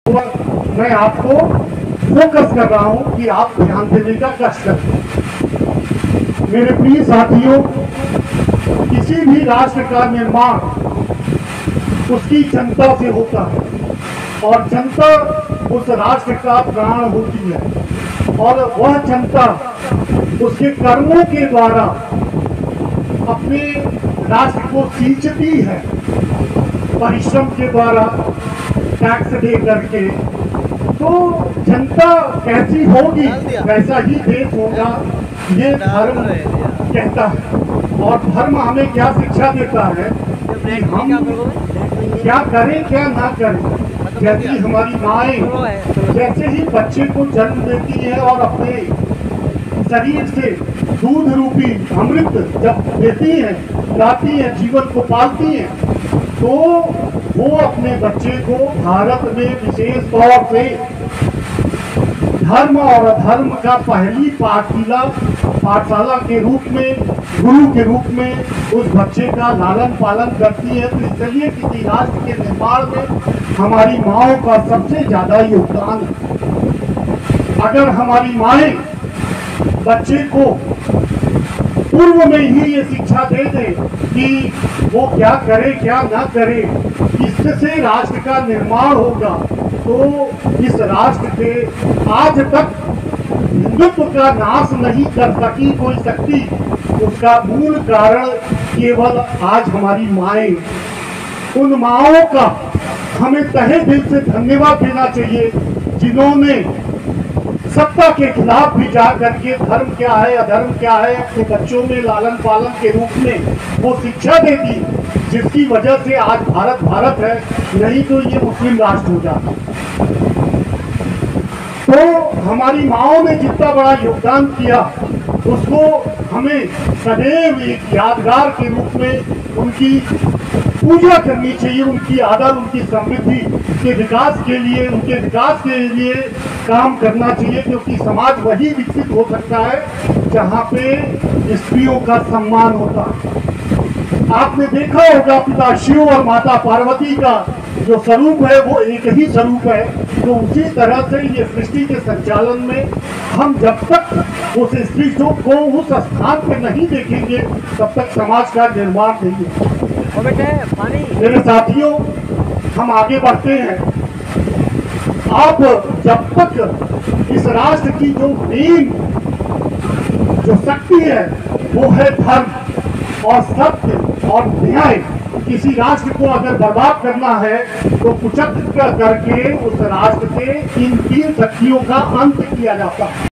मैं आपको फोकस कर रहा हूं कि आप ध्यान देने का कष्ट करें। मेरे प्रिय साथियों, किसी भी राष्ट्र का निर्माण उसकी जनता से होता है और जनता उस राष्ट्र का प्राण होती है और वह जनता उसके कर्मों के द्वारा अपने राष्ट्र को सींचती है, परिश्रम के द्वारा, टैक्स दे करके। तो जनता कैसी होगी वैसा ही देश होगा, ये धर्म कहता है। और धर्म हमें क्या शिक्षा देता है कि हम क्या करें क्या ना करें। जैसी हमारी माएँ जैसे ही बच्चे को जन्म देती है और अपने शरीर से दूध रूपी अमृत जब देती हैं, लाती हैं, जीवन को पालती हैं, तो वो अपने बच्चे को भारत में विशेष तौर से धर्म और अधर्म का पहली पाठशाला के रूप में, गुरु के रूप में उस बच्चे का लालन पालन करती है। तो इसलिए किसी राष्ट्र के निर्माण में हमारी माओं का सबसे ज्यादा योगदान है। अगर हमारी माएँ बच्चे को पूर्व में ही ये शिक्षा दे दें कि वो क्या करे क्या ना करे, इससे राष्ट्र का निर्माण होगा, तो इस राष्ट्र के आज तक हिंदुत्व का नाश नहीं कर सकी कोई शक्ति। उसका मूल कारण केवल आज हमारी माएँ। उन माओं का हमें तहे दिल से धन्यवाद देना चाहिए जिन्होंने सत्ता के खिलाफ भी जा करके धर्म क्या है अधर्म क्या है अपने बच्चों में लालन पालन के रूप में वो शिक्षा दे दी, जिसकी वजह से आज भारत भारत है, नहीं तो ये मुस्लिम राष्ट्र हो जाता। तो हमारी माओं ने जितना बड़ा योगदान किया उसको हमें सदैव एक यादगार के रूप में उनकी पूजा करनी चाहिए, उनकी आदर, उनकी समृद्धि के विकास के लिए, उनके विकास के लिए काम करना चाहिए, क्योंकि समाज वही विकसित हो सकता है जहाँ पे स्त्रियों का सम्मान होता है। आपने देखा होगा पिता शिव और माता पार्वती का जो स्वरूप है वो एक ही स्वरूप है। तो उसी तरह से ये सृष्टि के संचालन में हम जब तक उस स्त्री को उस स्थान पर नहीं देखेंगे तब तक समाज का निर्माण नहीं होगा। मेरे साथियों, हम आगे बढ़ते हैं। आप जब तक इस राष्ट्र की जो मेन जो शक्ति है वो है धर्म और सत्य और न्याय। किसी राष्ट्र को अगर बर्बाद करना है तो कुचक्र करके उस राष्ट्र से इन तीन शक्तियों का अंत किया जाता है।